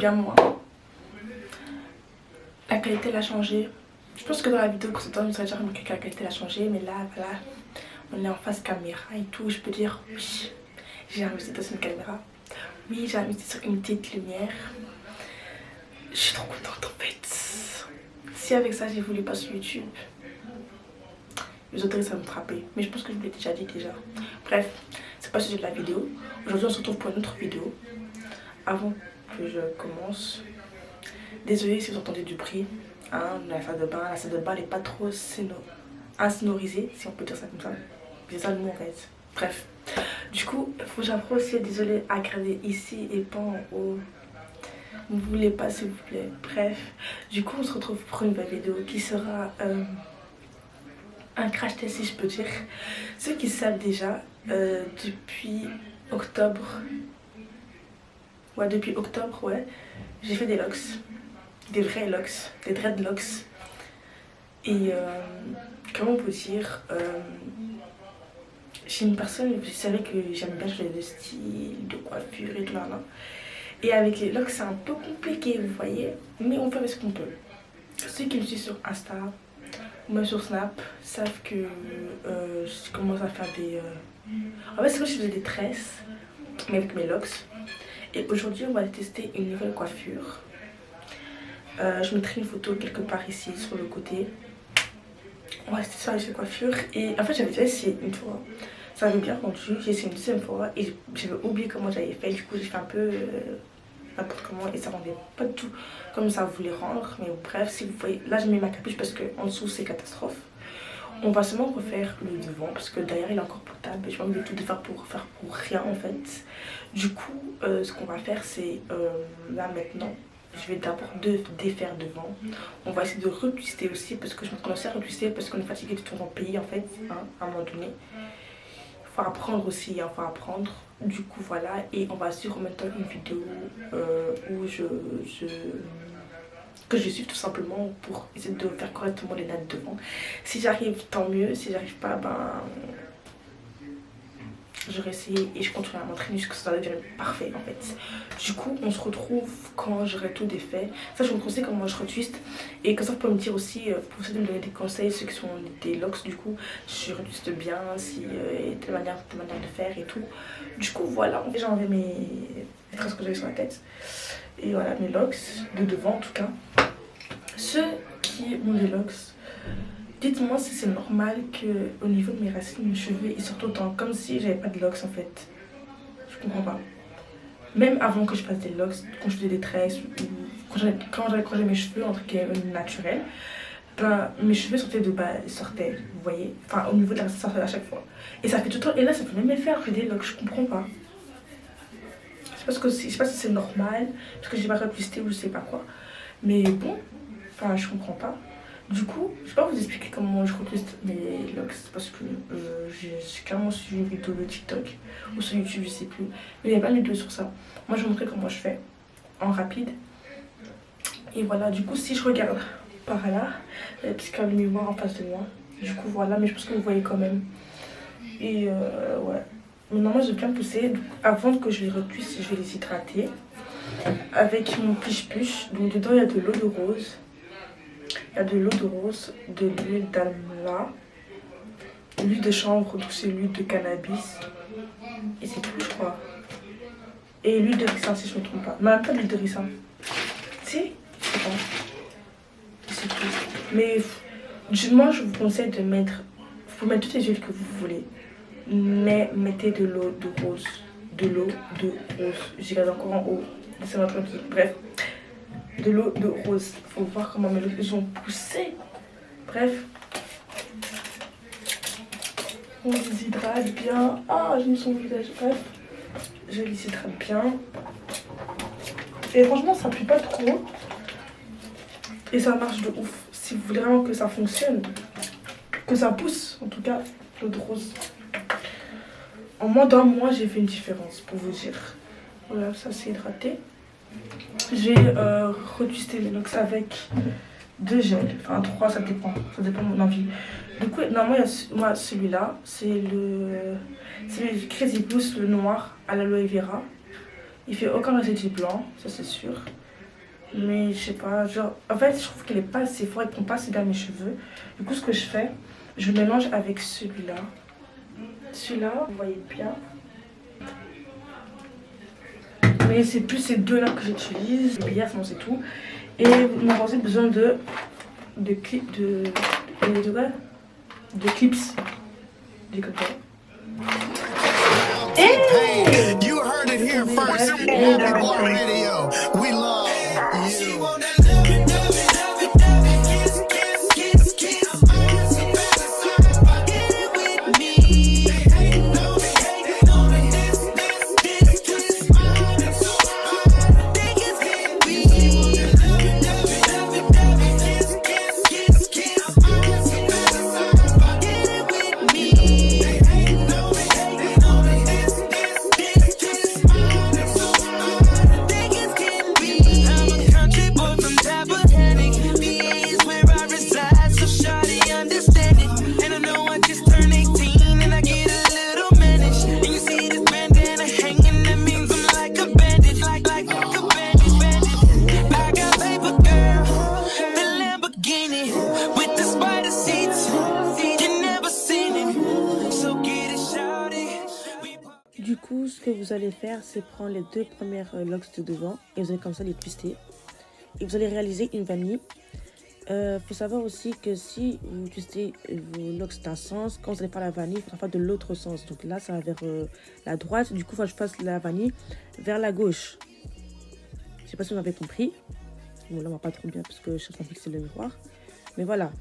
bien moi. La qualité elle a changé. Je pense que dans la vidéo précédente vous avez déjà remarqué que la qualité elle a changé, mais là voilà, on est en face caméra et tout. Je peux dire oui, j'ai investi dans une caméra. Oui, j'ai investi sur une petite lumière. Je suis trop contente en fait. Si avec ça j'ai voulu passer sur YouTube, les autres ça me frapper. Mais je pense que je vous l'ai déjà dit déjà. Bref, c'est pas le sujet de la vidéo. Aujourd'hui on se retrouve pour une autre vidéo. Avant que je commence, désolée si vous entendez du bruit hein, la salle de bain. La salle de bain n'est pas trop insonorisée, si on peut dire ça comme ça. C'est ça le mot en fait. Bref, du coup, faut que j'apprenne aussi, désolée, à regarder ici et pas en haut. Vous voulez pas s'il vous plaît. Bref, du coup on se retrouve pour une nouvelle vidéo qui sera un crash test si je peux dire. Ceux qui savent déjà, depuis octobre, ouais depuis octobre, ouais, j'ai fait des locks, des vrais locks, des dreadlocks. Et comment on peut dire, je suis une personne, vous savez que j'aime bien changer de style, de coiffure et tout là. Et avec les locks c'est un peu compliqué vous voyez, mais on fait avec ce qu'on peut. Ceux qui me suivent sur Insta ou même sur Snap savent que je commence à faire des... En fait c'est que je faisais des tresses mais avec mes locks. Et aujourd'hui on va tester une nouvelle coiffure. Je mettrai une photo quelque part ici sur le côté. On va tester sur cette coiffure. Et en fait j'avais déjà essayé une fois, ça avait bien rendu. J'ai essayé une deuxième fois et j'avais oublié comment j'avais fait. Du coup j'ai fait un peu n'importe comment et ça rendait pas du tout comme ça voulait rendre. Mais bref, si vous voyez, là j'ai mis ma capuche parce que en dessous c'est catastrophe. On va seulement refaire le devant parce que derrière il est encore potable. Je vais envie de tout faire pour rien en fait. Du coup ce qu'on va faire c'est là maintenant je vais d'abord défaire devant. On va essayer de retwister aussi parce que je me commence à retwister parce qu'on est fatigué de tout en pays en fait hein, à un moment donné. Faut apprendre aussi, hein, faut apprendre. Du coup voilà, et on va suivre maintenant une vidéo où que je suis tout simplement pour essayer de faire correctement les nattes devant. Si j'arrive tant mieux, si j'arrive pas ben j'aurais essayé et je continue à m'entraîner jusqu'à ce que ça devienne parfait en fait. Du coup on se retrouve quand j'aurai tout défait. Ça je vous conseille comment je retwiste. Et comme ça vous pouvez me dire aussi, pour essayer de me donner des conseils, ceux qui sont des locks du coup, je retwiste bien, si telle manière de faire et tout. Du coup voilà, j'ai enlevé mes tresses que j'avais sur la tête. Et voilà mes locks, de devant en tout cas. Ceux qui ont des locks, dites-moi si c'est normal qu'au niveau de mes racines, mes cheveux ils sortent autant, comme si j'avais pas de locks en fait. Je comprends pas. Même avant que je fasse des locks, quand je faisais des tresses, ou quand j'avais mes cheveux entre guillemets naturels, ben, mes cheveux sortaient de bas, sortaient, vous voyez. Enfin au niveau de la racine, ça sortait à chaque fois. Et ça fait tout le temps, et là ça fait même effet alors que j'ai des locks, je comprends pas. Je sais pas si c'est normal, parce que j'ai pas retwisté ou je sais pas quoi. Mais bon, enfin je comprends pas. Du coup, je vais pas vous expliquer comment je retwiste mes locks parce que j'ai clairement suivi une vidéo de TikTok ou sur YouTube, je sais plus. Mais il y a pas de vidéo sur ça. Moi, je vais vous montrer comment je fais en rapide. Et voilà, du coup, si je regarde par là, puisqu'il y a le miroir en face de moi. Du coup, voilà, mais je pense que vous voyez quand même. Et ouais. Maintenant, moi, je vais bien pousser. Donc, avant que je les retwiste, je vais les hydrater avec mon pliche-pluche. Donc, dedans, il y a de l'eau de rose. Il y a de l'eau de rose, de l'huile d'amla, l'huile de chanvre, donc c'est l'huile de cannabis. Et c'est tout, je crois. Et l'huile de ricin, si je ne me trompe pas. Non, même pas l'huile de ricin. Si, je sais pas. C'est tout. Mais moi, je vous conseille de mettre... Vous pouvez mettre toutes les huiles que vous voulez. Mais mettez de l'eau de rose. De l'eau de rose. J'y regarde encore en haut. Laissez-moi tranquille. Bref. De l'eau de rose. Faut voir comment mes locks ont poussé. Bref. On les hydrate bien. Ah, j'ai mis son visage. Bref. Je les hydrate bien. Et franchement, ça pue pas trop. Et ça marche de ouf. Si vous voulez vraiment que ça fonctionne, que ça pousse, en tout cas, l'eau de rose. En moins d'un mois, j'ai fait une différence, pour vous dire. Voilà, ça c'est hydraté. J'ai retwisté les locks avec 2 gels, enfin 3, ça dépend de mon envie. Du coup, normalement, moi celui-là, c'est le Crazy Boost, le noir à l'aloe vera. Il fait aucun résidu blanc, ça c'est sûr. Mais je sais pas, genre, en fait, je trouve qu'il est pas assez fort, il prend pas assez bien mes cheveux. Du coup, ce que je fais, je le mélange avec celui-là. Celui-là, vous voyez bien. Mais c'est plus ces deux-là que j'utilise. Les billets, sinon c'est tout. Et vous m'avez aussi besoin de clips, de clips. Des comme ça. You heard it here first. Everyone radio. We love you. Du coup, ce que vous allez faire, c'est prendre les deux premières locks de devant et vous allez comme ça les twister. Et vous allez réaliser une vanille. Faut savoir aussi que si vous twistez vos locks d'un sens, quand vous allez faire la vanille, il faudra faire de l'autre sens. Donc là, ça va vers la droite. Du coup, il faut que je fasse la vanille vers la gauche. Je sais pas si vous m'avez compris. Bon, là, on voit pas trop bien parce que je suis en train de fixer le miroir. Mais voilà,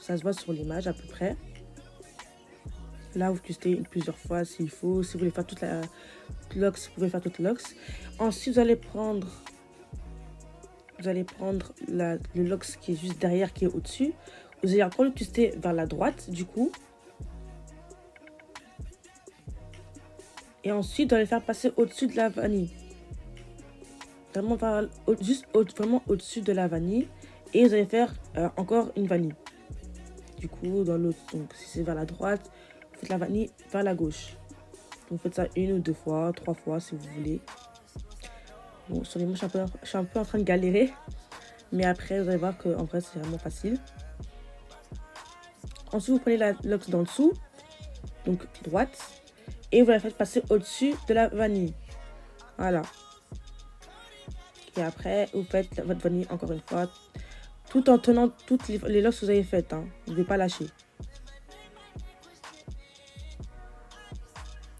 ça se voit sur l'image à peu près. Là, vous twistez plusieurs fois s'il faut. Si vous voulez faire toute la locks, vous pouvez faire toute locks. Ensuite, vous allez prendre le locks qui est juste derrière, qui est au-dessus. Vous allez encore le twister vers la droite, du coup. Et ensuite, vous allez faire passer au-dessus de la vanille. Vraiment, vraiment au-dessus de la vanille. Et vous allez faire encore une vanille. Du coup, dans l'autre. Donc, si c'est vers la droite, vous faites la vanille vers la gauche. Vous faites ça 1 ou 2 fois, 3 fois si vous voulez. Bon, sur les mots, je suis un peu en train de galérer. Mais après, vous allez voir qu'en vrai, c'est vraiment facile. Ensuite, vous prenez la lock d'en dessous. Donc, droite. Et vous la faites passer au-dessus de la vanille. Voilà. Et après, vous faites votre vanille encore une fois. Tout en tenant toutes les locks que vous avez faites. Hein. Vous ne devez pas lâcher.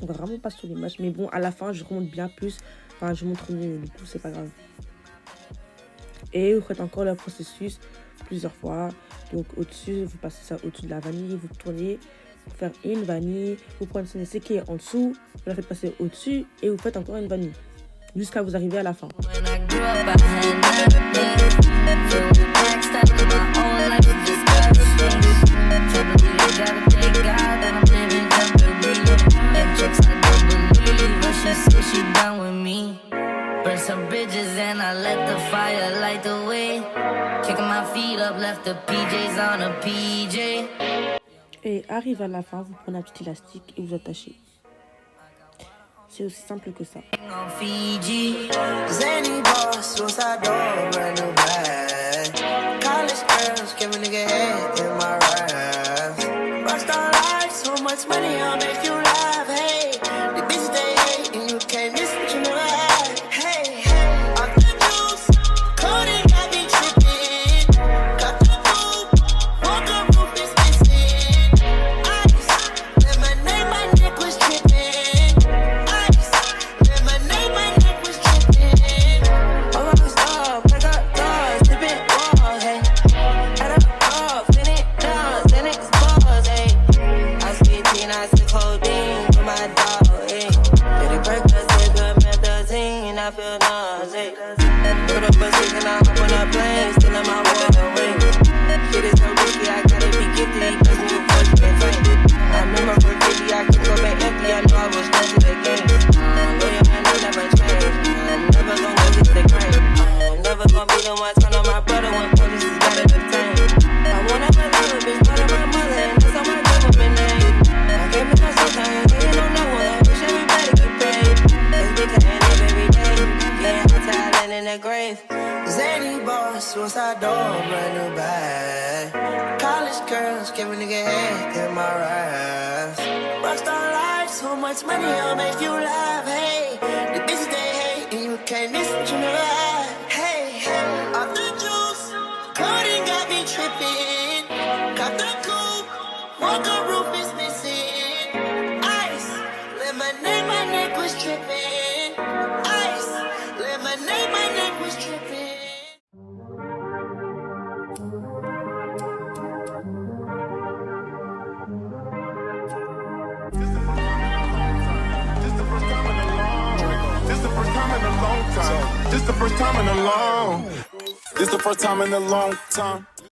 On va vraiment pas sur l'image. Mais bon, à la fin, je remonte bien plus. Enfin, je montre mieux. Du coup, c'est pas grave. Et vous faites encore le processus plusieurs fois. Donc, au-dessus, vous passez ça au-dessus de la vanille. Vous tournez pour faire une vanille. Vous prenez ce qui est en dessous. Vous la faites passer au-dessus. Et vous faites encore une vanille. Jusqu'à vous arriver à la fin. Et arrive à la fin, vous prenez un petit élastique et vous attachez. C'est aussi simple que ça. a brand new bag. College girls give a nigga head in my raps. Rockstar life, so much money, I'll make you laugh. Hey, the bitches they hate, and you can't miss what you never had. Hey, hey, off the juice, codeine got me tripping. Got the coupe, walker roof is missing. Ice, lemonade, my neck was tripping. Ice, lemonade, my neck was tripping. This the first time in a long time. This the first time in a long. This the first time in a long time.